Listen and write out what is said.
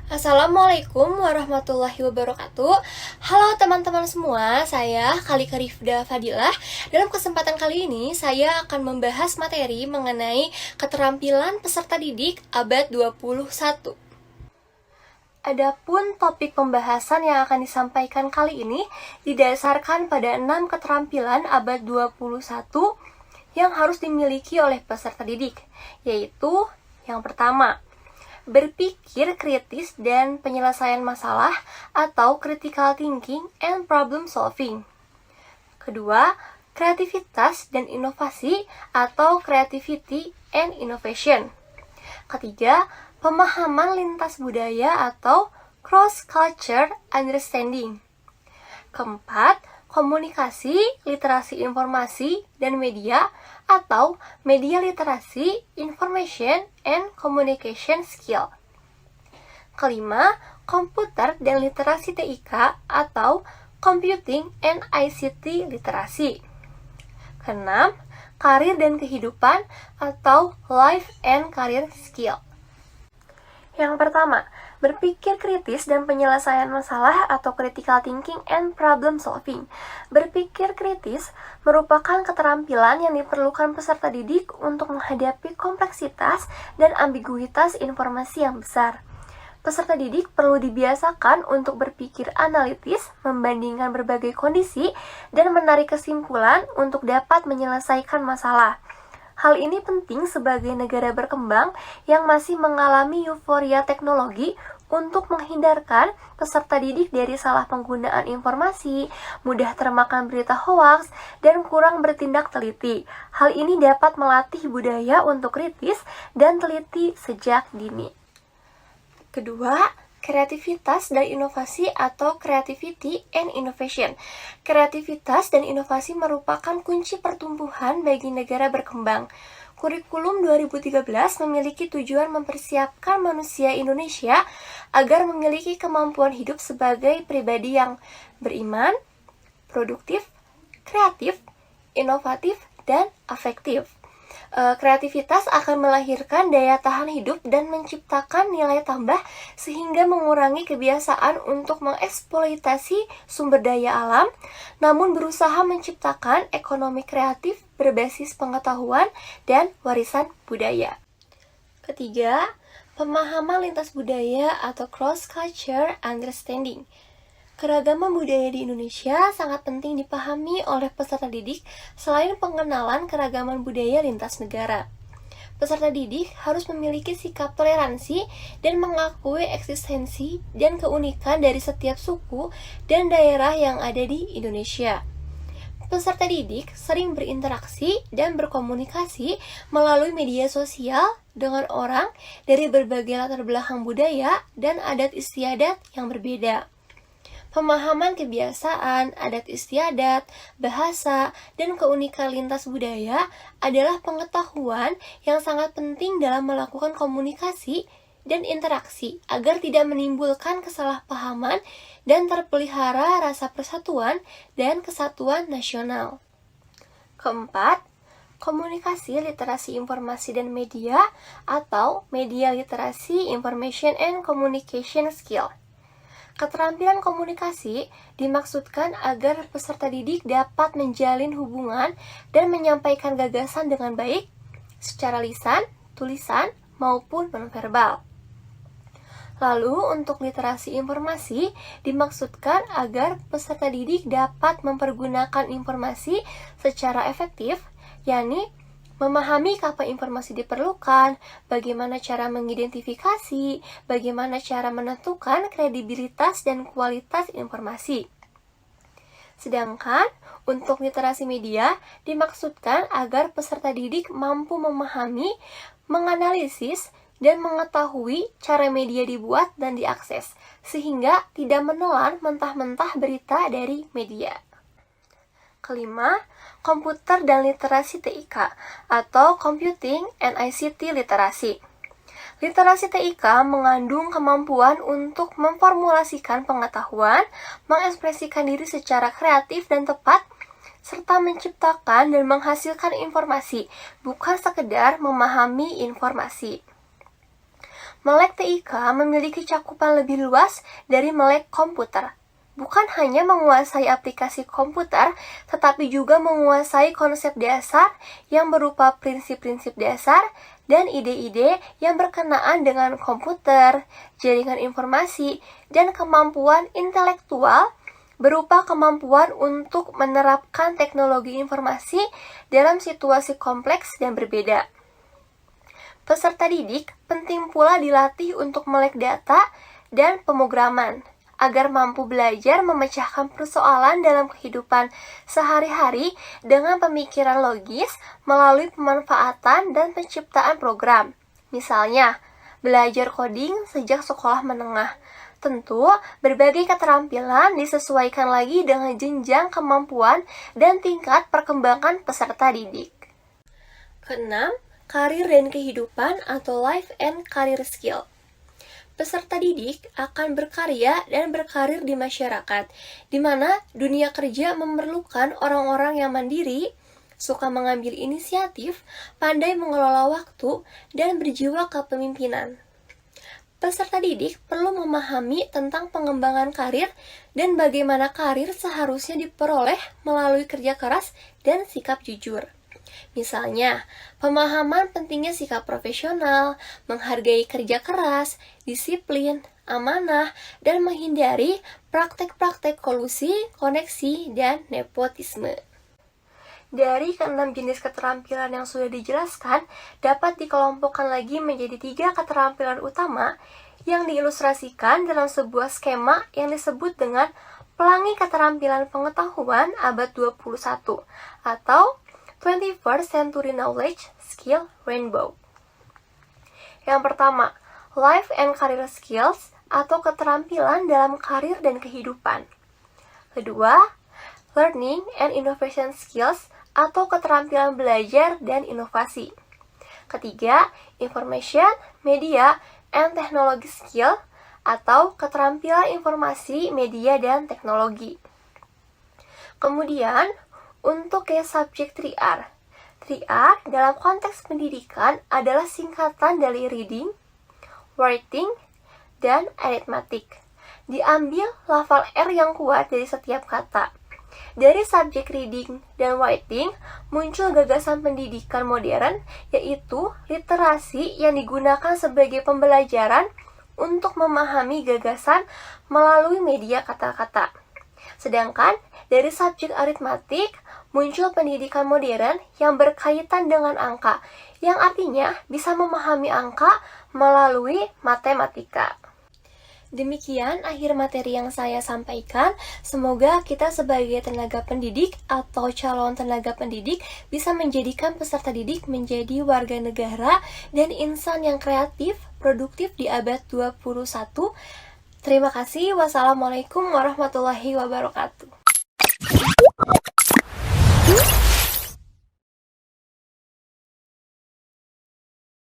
Assalamualaikum warahmatullahi wabarakatuh. Halo teman-teman semua, saya Khalika Rifda Fadilah. Dalam kesempatan kali ini, saya akan membahas materi mengenai keterampilan peserta didik abad 21. Adapun topik pembahasan yang akan disampaikan kali ini didasarkan pada 6 keterampilan abad 21 yang harus dimiliki oleh peserta didik, yaitu yang pertama, berpikir kritis dan penyelesaian masalah atau critical thinking and problem solving. Kedua, kreativitas dan inovasi atau creativity and innovation. Ketiga, pemahaman lintas budaya atau cross-culture understanding. Keempat, komunikasi, literasi informasi, dan media atau media literasi, information, and communication skill. Kelima, komputer dan literasi TIK atau computing and ICT literasi. Keenam, karir dan kehidupan atau life and career skill. Yang pertama, berpikir kritis dan penyelesaian masalah atau critical thinking and problem solving. Berpikir kritis merupakan keterampilan yang diperlukan peserta didik untuk menghadapi kompleksitas dan ambiguitas informasi yang besar. Peserta didik perlu dibiasakan untuk berpikir analitis, membandingkan berbagai kondisi, dan menarik kesimpulan untuk dapat menyelesaikan masalah. Hal ini penting sebagai negara berkembang yang masih mengalami euforia teknologi untuk menghindarkan peserta didik dari salah penggunaan informasi, mudah termakan berita hoaks, dan kurang bertindak teliti. Hal ini dapat melatih budaya untuk kritis dan teliti sejak dini. Kedua, kreativitas dan inovasi atau creativity and innovation. Kreativitas dan inovasi merupakan kunci pertumbuhan bagi negara berkembang. Kurikulum 2013 memiliki tujuan mempersiapkan manusia Indonesia agar memiliki kemampuan hidup sebagai pribadi yang beriman, produktif, kreatif, inovatif, dan afektif. Kreativitas akan melahirkan daya tahan hidup dan menciptakan nilai tambah sehingga mengurangi kebiasaan untuk mengeksploitasi sumber daya alam, namun berusaha menciptakan ekonomi kreatif berbasis pengetahuan dan warisan budaya. Ketiga, pemahaman lintas budaya atau cross-culture understanding. Keragaman budaya di Indonesia sangat penting dipahami oleh peserta didik selain pengenalan keragaman budaya lintas negara. Peserta didik harus memiliki sikap toleransi dan mengakui eksistensi dan keunikan dari setiap suku dan daerah yang ada di Indonesia. Peserta didik sering berinteraksi dan berkomunikasi melalui media sosial dengan orang dari berbagai latar belakang budaya dan adat istiadat yang berbeda. Pemahaman kebiasaan, adat istiadat, bahasa, dan keunikan lintas budaya adalah pengetahuan yang sangat penting dalam melakukan komunikasi dan interaksi agar tidak menimbulkan kesalahpahaman dan terpelihara rasa persatuan dan kesatuan nasional. Keempat, komunikasi, literasi informasi dan media atau media literasi, information and communication skill. Keterampilan komunikasi dimaksudkan agar peserta didik dapat menjalin hubungan dan menyampaikan gagasan dengan baik secara lisan, tulisan, maupun nonverbal. Lalu, untuk literasi informasi dimaksudkan agar peserta didik dapat mempergunakan informasi secara efektif, yakni memahami kapan informasi diperlukan, bagaimana cara mengidentifikasi, bagaimana cara menentukan kredibilitas dan kualitas informasi. Sedangkan untuk literasi media dimaksudkan agar peserta didik mampu memahami, menganalisis, dan mengetahui cara media dibuat dan diakses, sehingga tidak menelan mentah-mentah berita dari media. Kelima, komputer dan literasi TIK atau Computing and ICT literasi. Literasi TIK mengandung kemampuan untuk memformulasikan pengetahuan, mengekspresikan diri secara kreatif dan tepat, serta menciptakan dan menghasilkan informasi, bukan sekedar memahami informasi. Melek TIK memiliki cakupan lebih luas dari melek komputer. Bukan hanya menguasai aplikasi komputer, tetapi juga menguasai konsep dasar yang berupa prinsip-prinsip dasar dan ide-ide yang berkenaan dengan komputer, jaringan informasi, dan kemampuan intelektual berupa kemampuan untuk menerapkan teknologi informasi dalam situasi kompleks dan berbeda. Peserta didik penting pula dilatih untuk melek data dan pemrograman, agar mampu belajar memecahkan persoalan dalam kehidupan sehari-hari dengan pemikiran logis melalui pemanfaatan dan penciptaan program. Misalnya, belajar coding sejak sekolah menengah. Tentu, berbagai keterampilan disesuaikan lagi dengan jenjang kemampuan dan tingkat perkembangan peserta didik. Keenam, karir dan kehidupan atau life and career skill. Peserta didik akan berkarya dan berkarir di masyarakat, di mana dunia kerja memerlukan orang-orang yang mandiri, suka mengambil inisiatif, pandai mengelola waktu, dan berjiwa kepemimpinan. Peserta didik perlu memahami tentang pengembangan karir dan bagaimana karir seharusnya diperoleh melalui kerja keras dan sikap jujur. Misalnya, pemahaman pentingnya sikap profesional, menghargai kerja keras, disiplin, amanah, dan menghindari praktek-praktek kolusi, koneksi, dan nepotisme. Dari keenam jenis keterampilan yang sudah dijelaskan, dapat dikelompokkan lagi menjadi 3 keterampilan utama yang diilustrasikan dalam sebuah skema yang disebut dengan Pelangi Keterampilan Pengetahuan Abad 21 atau 21st Century Knowledge Skill Rainbow. Yang pertama, Life and Career Skills atau keterampilan dalam karir dan kehidupan. Kedua, Learning and Innovation Skills atau keterampilan belajar dan inovasi. Ketiga, Information, Media, and Technology Skill atau keterampilan informasi, media, dan teknologi. Kemudian, untuk case subject 3R. 3R dalam konteks pendidikan adalah singkatan dari reading, writing, dan arithmetic. Diambil lafal R yang kuat dari setiap kata. Dari subjek reading dan writing, muncul gagasan pendidikan modern, yaitu literasi yang digunakan sebagai pembelajaran untuk memahami gagasan melalui media kata-kata. Sedangkan dari subjek aritmatik, muncul pendidikan modern yang berkaitan dengan angka, yang artinya bisa memahami angka melalui matematika. Demikian akhir materi yang saya sampaikan. Semoga kita sebagai tenaga pendidik atau calon tenaga pendidik bisa menjadikan peserta didik menjadi warga negara dan insan yang kreatif, produktif di abad 21. Terima kasih. Wassalamualaikum warahmatullahi wabarakatuh.